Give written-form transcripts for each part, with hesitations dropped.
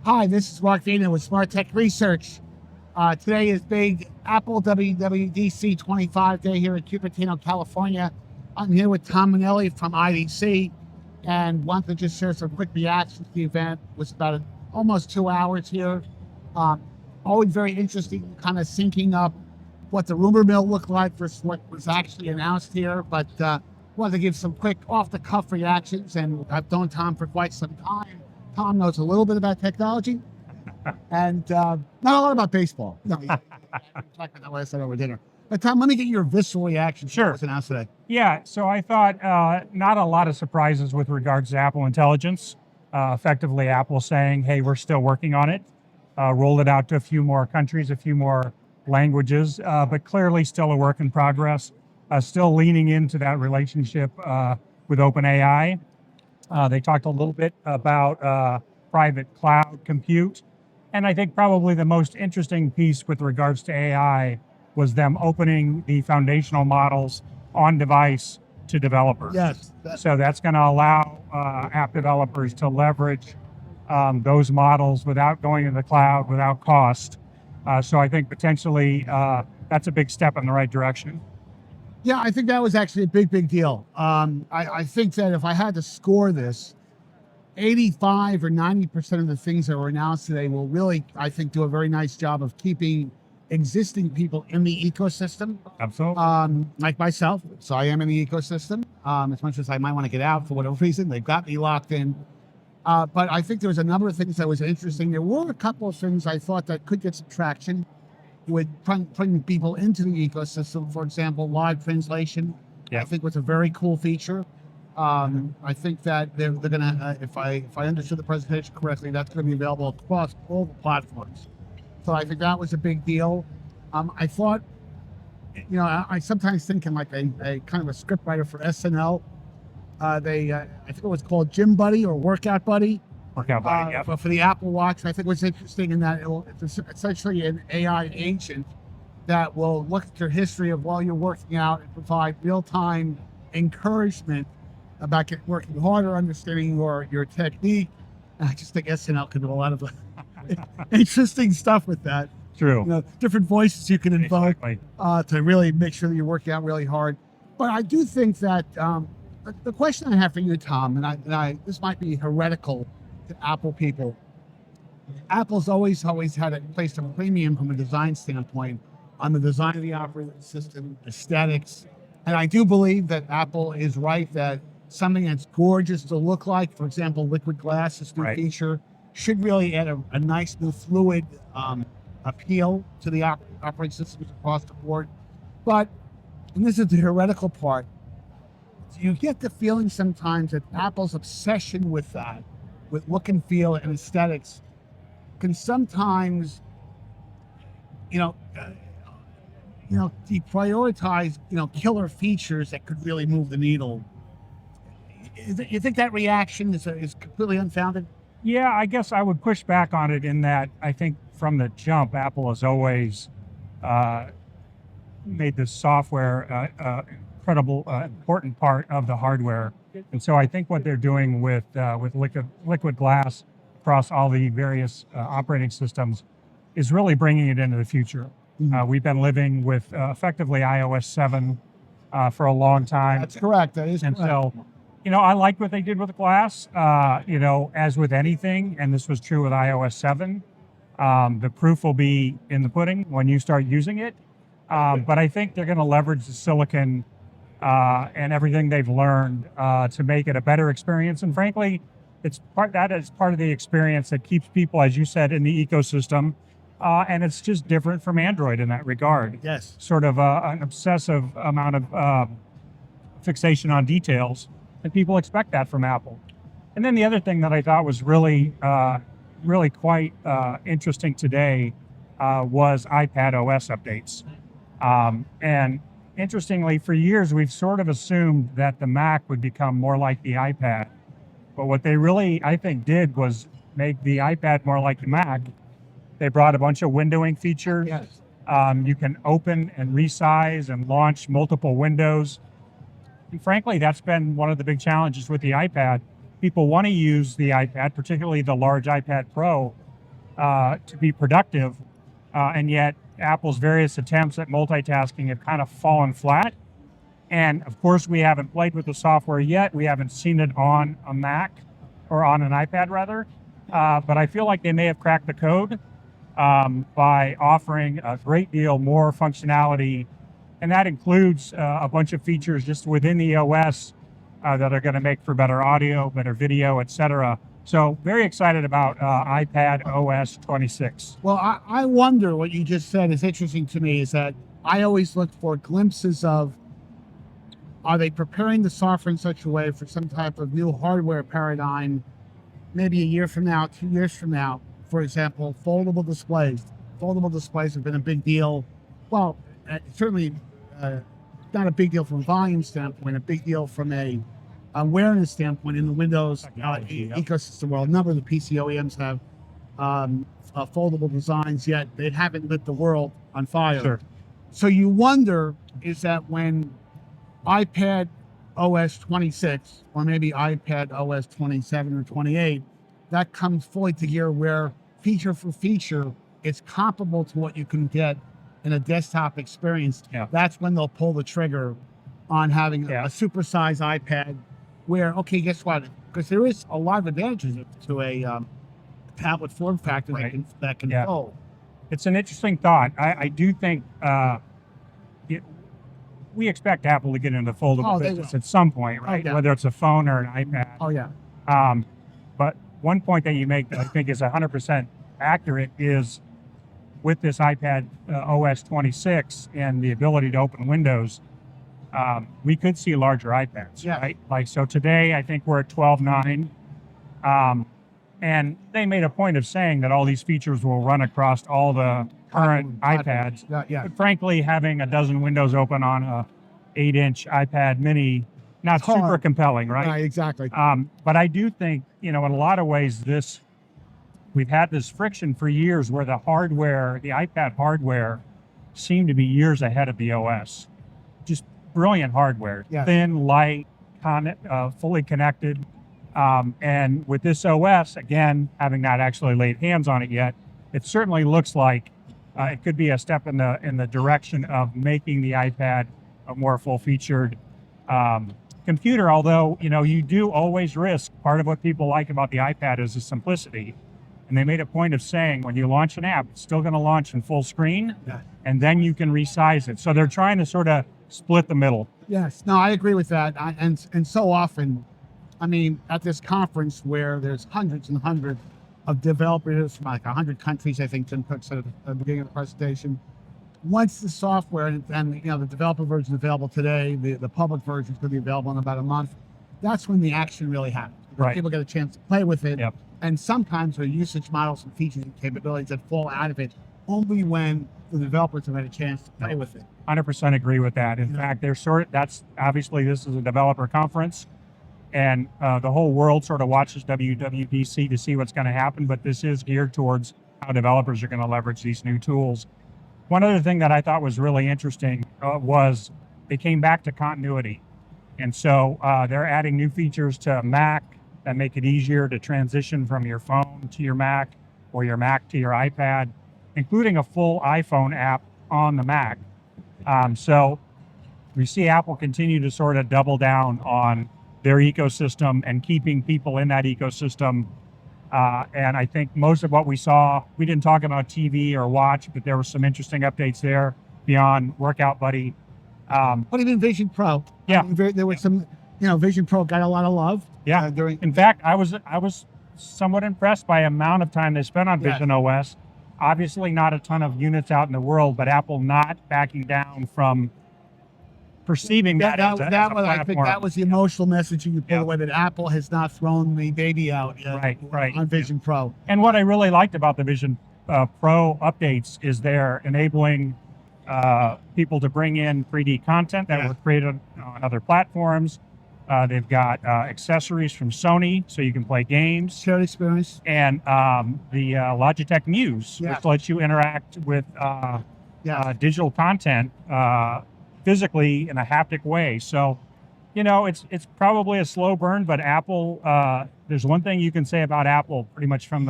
Hi, this is Mark Vina with Smart Tech Research. Today is big Apple WWDC 25 day here in Cupertino, California. I'm here with Tom Mainelli from IDC and want to just share some quick reactions to the event. It was about almost 2 hours here. Always very interesting, kind of syncing up what the rumor mill looked like versus what was actually announced here. But wanted to give some quick off-the-cuff reactions, and I've known Tom for quite some time. Tom knows a little bit about technology and not a lot about baseball. No, talked about that last night over dinner. But Tom, let me get your visceral reaction to what was announced today. Yeah, so I thought not a lot of surprises with regards to Apple Intelligence. Effectively, Apple saying, hey, we're still working on it. Rolled it out to a few more countries, a few more languages, but clearly still a work in progress. Still leaning into that relationship with OpenAI. They talked a little bit about private cloud compute. And I think probably the most interesting piece with regards to AI was them opening the foundational models on device to developers. Yes. So that's going to allow app developers to leverage those models without going to the cloud, without cost. So I think potentially that's a big step in the right direction. Yeah, I think that was actually a big deal. I think that if I had to score this, 85 or 90% of the things that were announced today will really, I think, do a very nice job of keeping existing people in the ecosystem. Absolutely. Like myself, so I am in the ecosystem. As much as I might want to get out for whatever reason, they've got me locked in. But I think there was a number of things that was interesting. There were a couple of things I thought that could get some traction with putting people into the ecosystem. For example, live translation, I think was a very cool feature. I think that they're gonna, if I understood the presentation correctly, that's gonna be available across all the platforms. So I think that was a big deal. I thought, you know, I sometimes think in like a kind of a script writer for SNL. I think it was called Gym Buddy or Workout Buddy. Workout Buddy, yeah. But for the Apple Watch, I think what's interesting in that it's essentially an AI agent that will look at your history of while you're working out and provide real-time encouragement about working harder, understanding your technique. And I just think SNL can do a lot of interesting stuff with that. True. You know, different voices you can invoke to really make sure that you're working out really hard. But I do think that the question I have for you, Tom, and this might be heretical to Apple people. Apple's always had placed a premium from a design standpoint on the design of the operating system, aesthetics. And I do believe that Apple is right that something that's gorgeous to look like, for example, liquid glass, this new feature, should really add a nice new fluid appeal to the operating systems across the board. But, and this is the heretical part, you get the feeling sometimes that Apple's obsession with that, with look and feel and aesthetics, can sometimes, deprioritize, killer features that could really move the needle. You think that reaction is completely unfounded? Yeah, I guess I would push back on it in that I think from the jump, Apple has always made the software incredible, important part of the hardware. And so I think what they're doing with liquid glass across all the various operating systems is really bringing it into the future. We've been living with effectively iOS 7 for a long time. That's correct. That is correct. And so, I like what they did with the glass. As with anything, and this was true with iOS 7, the proof will be in the pudding when you start using it. But I think they're going to leverage the silicon and everything they've learned to make it a better experience. And frankly, it's part of the experience that keeps people, as you said, in the ecosystem. And it's just different from Android in that regard. Yes. Sort of an obsessive amount of fixation on details. And people expect that from Apple. And then the other thing that I thought was really quite interesting today was iPad OS updates. And interestingly, for years, we've sort of assumed that the Mac would become more like the iPad. But what they really, I think, did was make the iPad more like the Mac. They brought a bunch of windowing features. Yes. You can open and resize and launch multiple windows. And frankly, that's been one of the big challenges with the iPad. People want to use the iPad, particularly the large iPad Pro, to be productive. And yet Apple's various attempts at multitasking have kind of fallen flat. And of course, we haven't played with the software yet. We haven't seen it on a Mac or on an iPad rather. But I feel like they may have cracked the code by offering a great deal more functionality. And that includes a bunch of features just within the OS that are going to make for better audio, better video, etc. So very excited about iPad OS 26. Well, I wonder what you just said is interesting to me is that I always look for glimpses of, are they preparing the software in such a way for some type of new hardware paradigm, maybe a year from now, 2 years from now? For example, foldable displays. Foldable displays have been a big deal. Well, certainly not a big deal from a volume standpoint, a big deal from a awareness standpoint in the Windows ecosystem world. A number of the PC OEMs have foldable designs, yet they haven't lit the world on fire. Sure. So you wonder, is that when iPad OS 26 or maybe iPad OS 27 or 28, that comes fully to gear where feature for feature, it's comparable to what you can get in a desktop experience. Yeah. That's when they'll pull the trigger on having a supersized iPad where, okay, guess what? Because there is a lot of advantages to a tablet form factor that can fold. It's an interesting thought. I do think we expect Apple to get into the foldable business at some point, right? Whether it's a phone or an iPad. Oh, yeah. But one point that you make that I think is 100% accurate is with this iPad OS 26 and the ability to open Windows, we could see larger iPads, right? Like, so today, I think we're at 12.9. And they made a point of saying that all these features will run across all the current iPads. But frankly, having a dozen windows open on a 8-inch iPad mini, not super compelling, right? Right, exactly. But I do think, in a lot of ways, we've had this friction for years where the hardware, the iPad hardware, seemed to be years ahead of the OS. Just brilliant hardware, thin, light, fully connected. And with this OS, again, having not actually laid hands on it yet, it certainly looks like it could be a step in the direction of making the iPad a more full-featured computer. Although, you do always risk, part of what people like about the iPad is the simplicity. And they made a point of saying when you launch an app, it's still going to launch in full screen, and then you can resize it. So they're trying to sort of split the middle. Yes, no, I agree with that. And so often, I mean, at this conference where there's hundreds and hundreds of developers from like 100 countries, I think Tim Cook said at the beginning of the presentation, once the software and the developer version is available today, the public version is going to be available in about a month, that's when the action really happens. Right. People get a chance to play with it. Yep. And sometimes there are usage models and features and capabilities that fall out of it only when the developers have had a chance to play with it. 100% agree with that. In fact, that's obviously, this is a developer conference, and the whole world sort of watches WWDC to see what's going to happen, but this is geared towards how developers are going to leverage these new tools. One other thing that I thought was really interesting was they came back to continuity. And so they're adding new features to Mac that make it easier to transition from your phone to your Mac or your Mac to your iPad, including a full iPhone app on the Mac. So we see Apple continue to sort of double down on their ecosystem and keeping people in that ecosystem. And I think most of what we saw, we didn't talk about TV or watch, but there were some interesting updates there beyond Workout Buddy. But even Vision Pro. Yeah. There was some, Vision Pro got a lot of love. Yeah. In fact, I was somewhat impressed by the amount of time they spent on Vision OS. Obviously not a ton of units out in the world, but Apple not backing down from perceiving that as a platform. I think that was the emotional messaging you pulled away, that Apple has not thrown the baby out yet on Vision Pro. And what I really liked about the Vision Pro updates is they're enabling people to bring in 3D content that were created on other platforms. They've got accessories from Sony, so you can play games. Shared experience. And the Logitech Muse, which lets you interact with digital content physically in a haptic way. So, it's probably a slow burn, but Apple, there's one thing you can say about Apple pretty much from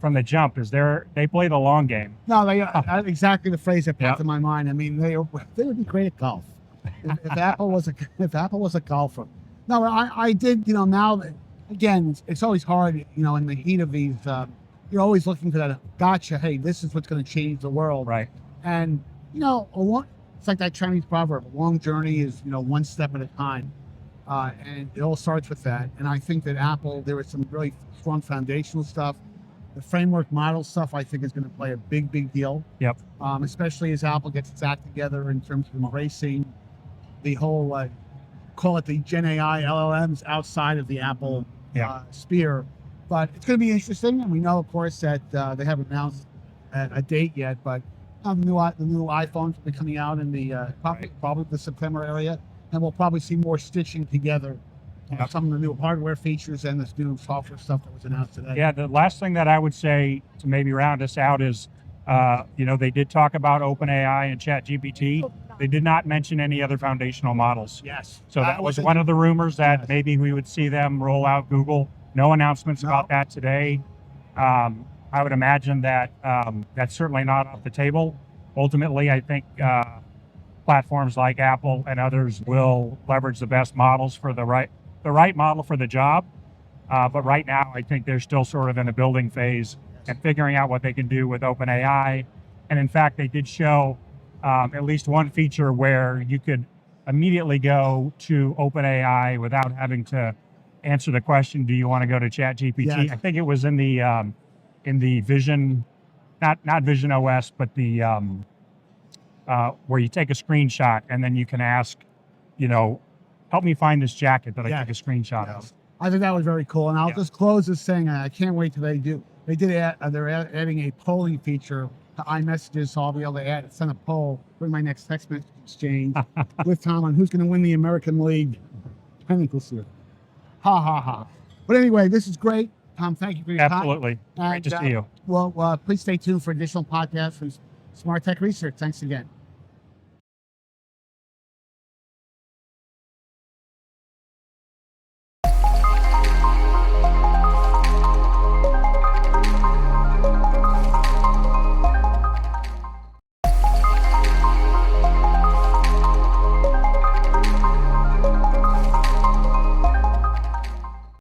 from the jump is they play the long game. No, exactly the phrase that popped Yep. in my mind. I mean, they would be great at golf if Apple was a golfer. No, I did. You know, now that, again, it's always hard. You know, in the heat of these, you're always looking for that gotcha. Hey, this is what's going to change the world. Right. And you know, it's like that Chinese proverb: a long journey is, you know, one step at a time. And it all starts with that. And I think that Apple, there was some really strong foundational stuff. The framework model stuff, I think, is going to play a big deal. Yep. Especially as Apple gets its act together in terms of embracing the whole, call it the Gen AI LLMs outside of the Apple sphere. But it's going to be interesting. And we know, of course, that they haven't announced a date yet, but the new iPhones will be coming out in the probably the September area. And we'll probably see more stitching together of some of the new hardware features and this new software stuff that was announced today. Yeah, the last thing that I would say to maybe round us out is, you know, they did talk about OpenAI and ChatGPT. They did not mention any other foundational models. Yes. So that was one of the rumors that maybe we would see them roll out Google. No announcements about that today. I would imagine that that's certainly not off the table. Ultimately, I think platforms like Apple and others will leverage the best models for the right model for the job. But right now, I think they're still sort of in a building phase and figuring out what they can do with OpenAI. And in fact, they did show at least one feature where you could immediately go to OpenAI without having to answer the question, do you want to go to ChatGPT? Yes. I think it was in the Vision, not Vision OS, but the where you take a screenshot and then you can ask, you know, help me find this jacket that I took a screenshot of. I think that was very cool. And I'll just close this saying, I can't wait till they're adding a polling feature to iMessages, so I'll be able to send a poll with my next text message exchange with Tom on who's going to win the American League pennant this year. Ha ha ha. But anyway, this is great. Tom, thank you for your time. Absolutely. Great to see you. Well, please stay tuned for additional podcasts from Smart Tech Research. Thanks again.